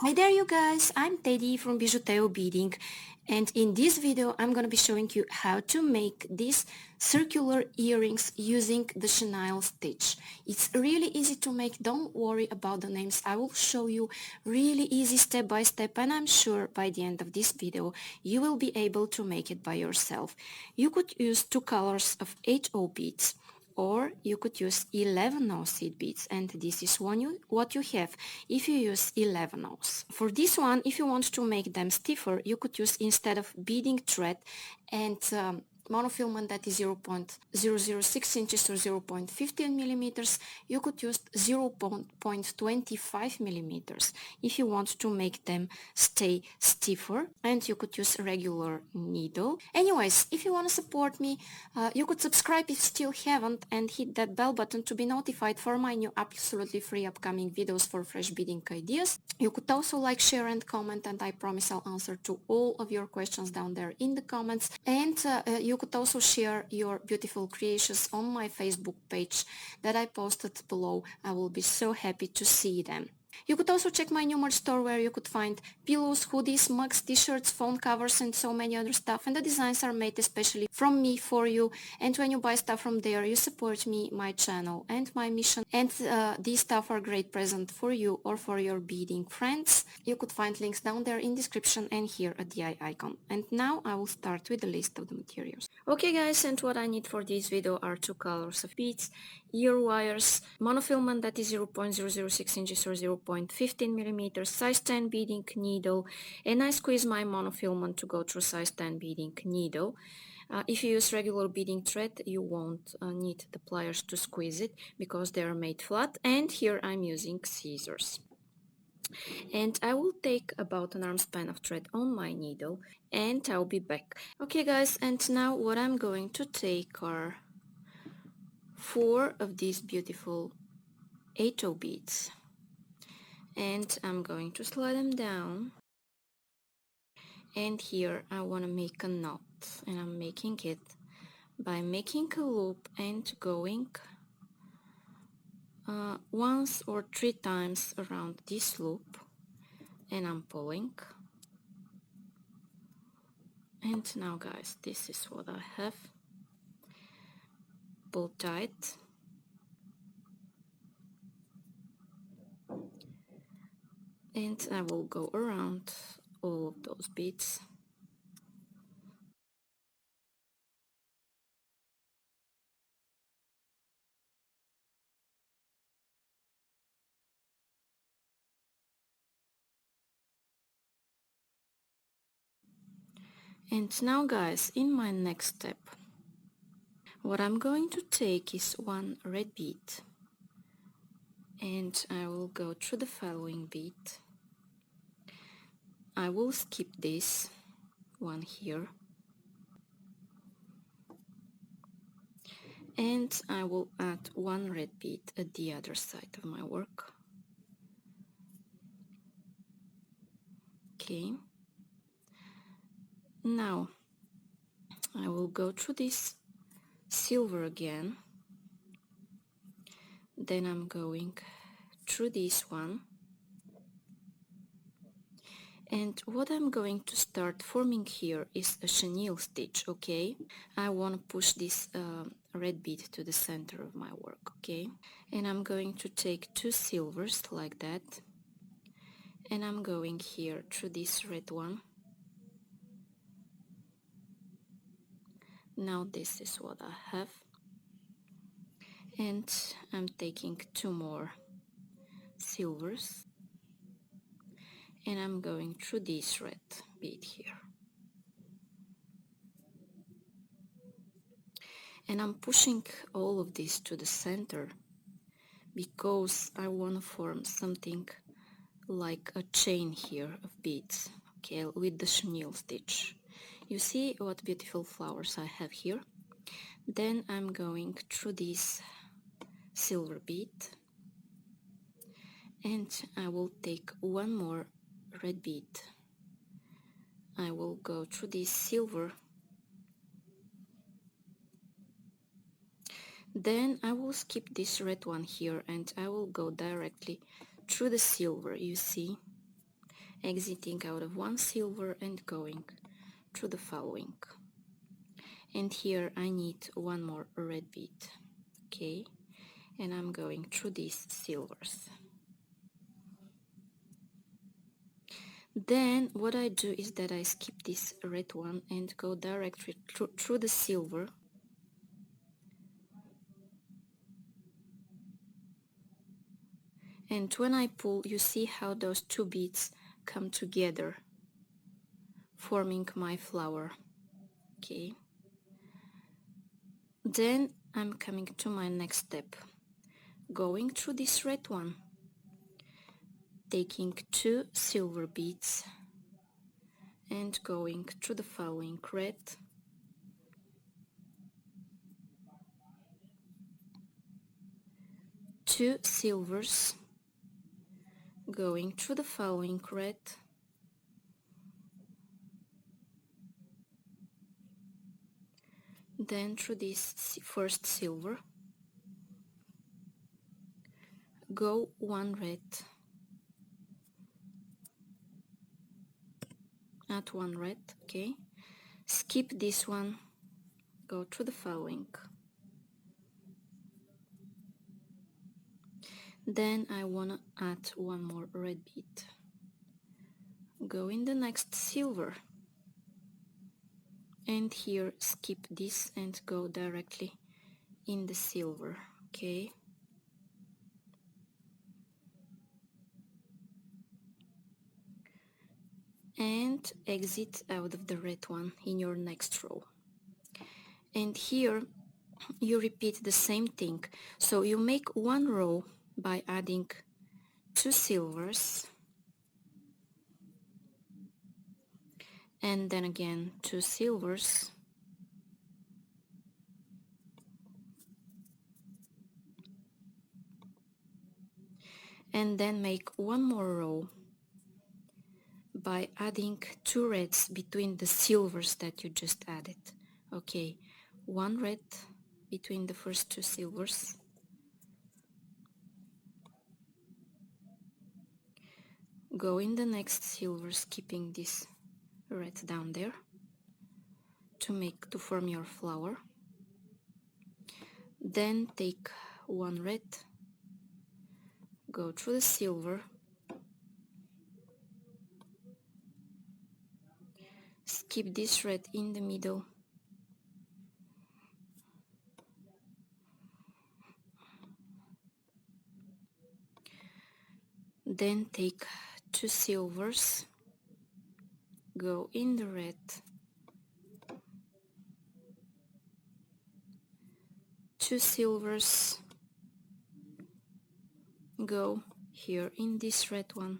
Hi there you guys, I'm Teddy from BijuTeo Beading, and in this video I'm gonna be showing you how to make these circular earrings using the chenille stitch. It's really easy to make, don't worry about the names, I will show you really easy step by step, and I'm sure by the end of this video you will be able to make it by yourself. You could use two colors of HO beads, or you could use 11 no seed beads, and this is what you have if you use 11 no's. For this one, if you want to make them stiffer, you could use, instead of beading thread and monofilament that is 0.006 inches or 0.15 millimeters, you could use 0.25 millimeters if you want to make them stay stiffer, and you could use a regular needle. Anyways, if you want to support me, you could subscribe if you still haven't, and hit that bell button to be notified for my new absolutely free upcoming videos for fresh beading ideas. You could also like, share and comment, and I promise I'll answer to all of your questions down there in the comments. And you could also share your beautiful creations on my Facebook page that I posted below. I will be so happy to see them. You could also check my new merch store where you could find pillows, hoodies, mugs, t-shirts, phone covers and so many other stuff, and the designs are made especially from me for you, and when you buy stuff from there you support me, my channel and my mission, and these stuff are great present for you or for your beading friends. You could find links down there in description and here at the eye icon. And now I will start with the list of the materials. Okay guys, and what I need for this video are two colors of beads, ear wires, monofilament that is 0.006 inches or 0.15 millimeters, size 10 beading needle, and I squeeze my monofilament to go through size 10 beading needle. If you use regular beading thread, you won't need the pliers to squeeze it because they are made flat, and here I'm using scissors. And I will take about an arm span of thread on my needle, and I'll be back. Okay guys, and now what I'm going to take are 4 of these beautiful HO beads, and I'm going to slide them down, and here I want to make a knot, and I'm making it by making a loop and going once or 3 times around this loop, and I'm pulling. And now guys, this is what I have. Pull tight, and I will go around all of those beads. And now guys, in my next step, what I'm going to take is one red bead, and I will go through the following bead. I will skip this one here, and I will add one red bead at the other side of my work. Okay, now I will go through this silver again, then I'm going through this one, and what I'm going to start forming here is a chenille stitch. Okay, I want to push this red bead to the center of my work. Okay, and I'm going to take 2 silvers like that, and I'm going here through this red one. Now this is what I have, and I'm taking 2 more silvers, and I'm going through this red bead here, and I'm pushing all of this to the center because I want to form something like a chain here of beads, okay, with the chenille stitch. You see what beautiful flowers I have here. Then I'm going through this silver bead, and I will take one more red bead. I will go through this silver, then I will skip this red one here, and I will go directly through the silver, you see, exiting out of one silver and going through the following. And here I need one more red bead, okay, and I'm going through these silvers. Then what I do is that I skip this red one and go directly through the silver, and when I pull, you see how those two beads come together, forming my flower, okay. Then I'm coming to my next step, going through this red one, taking 2 silver beads and going through the following red, two silvers, going through the following red, then through this first silver, go 1 red, add 1 red, okay, skip this one, go through the following, then I wanna add 1 more red bead, go in the next silver, and here skip this and go directly in the silver, okay. And exit out of the red one in your next row. And here you repeat the same thing. So you make 1 row by adding 2 silvers, and then again 2 silvers, and then make 1 more row by adding 2 reds between the silvers that you just added, okay. 1 red between the first 2 silvers, go in the next silver, skipping this red down there to form your flower, then take 1 red, go through the silver, skip this red in the middle, then take 2 silvers, go in the red, 2 silvers, go here in this red one,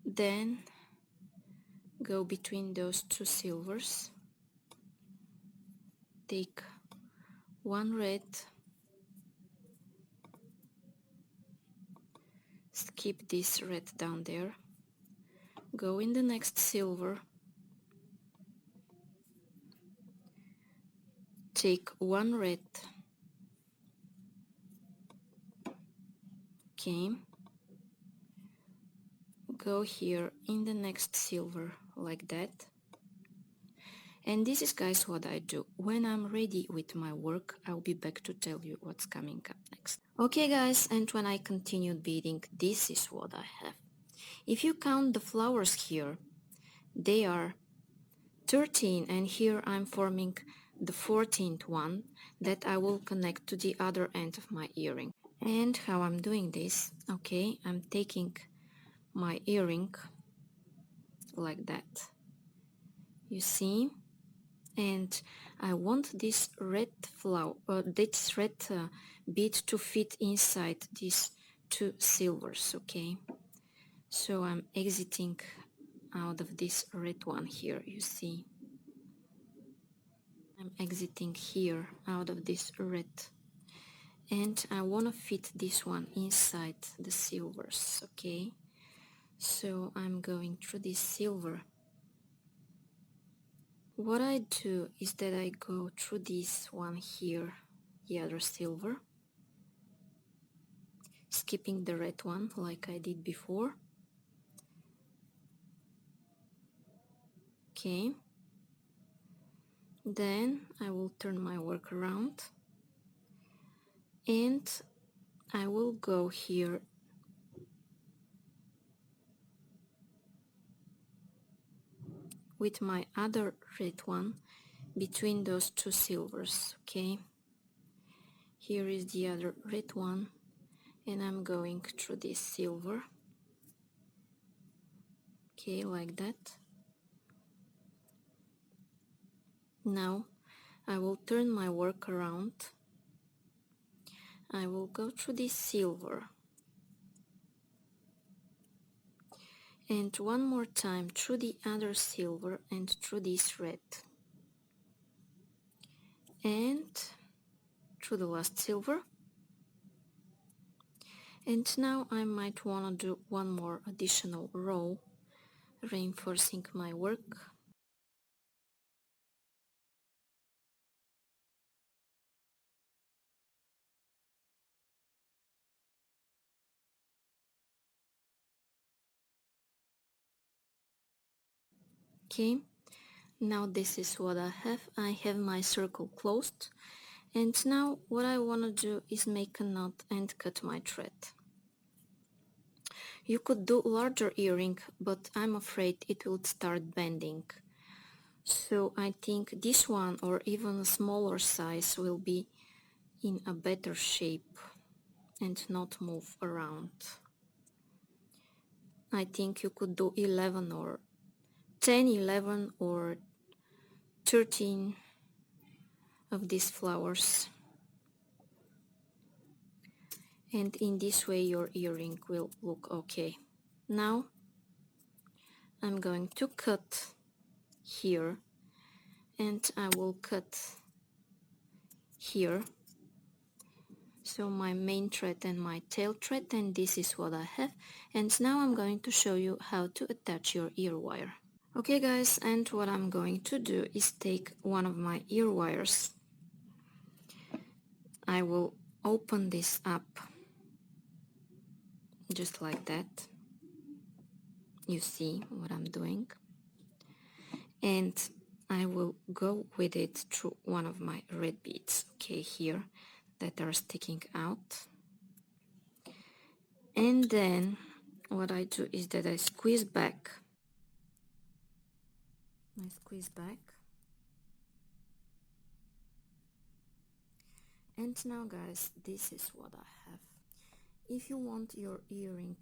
then go between those 2 silvers, take 1 red, skip this red down there, go in the next silver, take 1 red, okay, go here in the next silver like that. And this is, guys, what I do. When I'm ready with my work, I'll be back to tell you what's coming up next. Okay, guys, and when I continued beading, this is what I have. If you count the flowers here, they are 13, and here I'm forming the 14th one that I will connect to the other end of my earring. And how I'm doing this, okay, I'm taking my earring like that, you see, and I want this red bead to fit inside these 2 silvers, okay. So I'm exiting out of this red one here, you see, I'm exiting here out of this red, and I want to fit this one inside the silvers, okay. So I'm going through this silver. What I do is that I go through this one here, the other silver, skipping the red one like I did before. Okay, then I will turn my work around and I will go here with my other red one between those two silvers. Okay, here is the other red one and I'm going through this silver. Okay, like that. Now I will turn my work around. I will go through this silver and one more time through the other silver and through this red and through the last silver. And now I might want to do one more additional row, reinforcing my work. Okay, now this is what I have. I have my circle closed, and now what I want to do is make a knot and cut my thread. You could do larger earring, but I'm afraid it will start bending. So I think this one or even a smaller size will be in a better shape and not move around. I think you could do 11 or 10, 11 or 13 of these flowers. And in this way your earring will look okay. Now I'm going to cut here and I will cut here. So my main thread and my tail thread, and this is what I have. And now I'm going to show you how to attach your ear wire. Okay guys, and what I'm going to do is take one of my ear wires. I will open this up just like that. You see what I'm doing. And I will go with it through one of my red beads, okay, here, that are sticking out. And then what I do is that I squeeze back. I squeeze back. And now guys, this is what I have. If you want your earring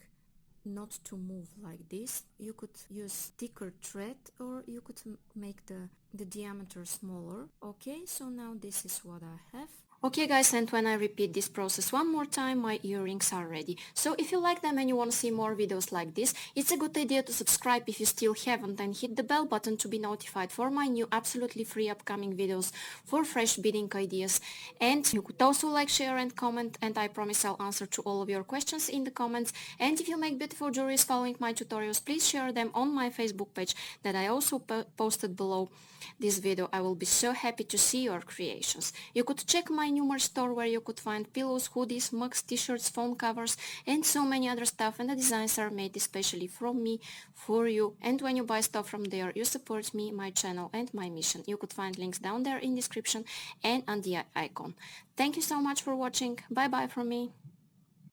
not to move like this, you could use thicker thread or you could make the diameter smaller. Okay, so now this is what I have. Okay guys, and when I repeat this process one more time, my earrings are ready. So if you like them and you want to see more videos like this, it's a good idea to subscribe if you still haven't and hit the bell button to be notified for my new absolutely free upcoming videos for fresh beading ideas. And you could also like, share and comment, and I promise I'll answer to all of your questions in the comments. And if you make beautiful jewelries following my tutorials, please share them on my Facebook page that I also posted below this video. I will be so happy to see your creations. You could check my new merch store where you could find pillows, hoodies, mugs, t-shirts, phone covers and so many other stuff, and the designs are made especially from me for you, and when you buy stuff from there you support me, my channel and my mission. You could find links down there in description and on the icon. Thank you so much for watching. Bye bye from me.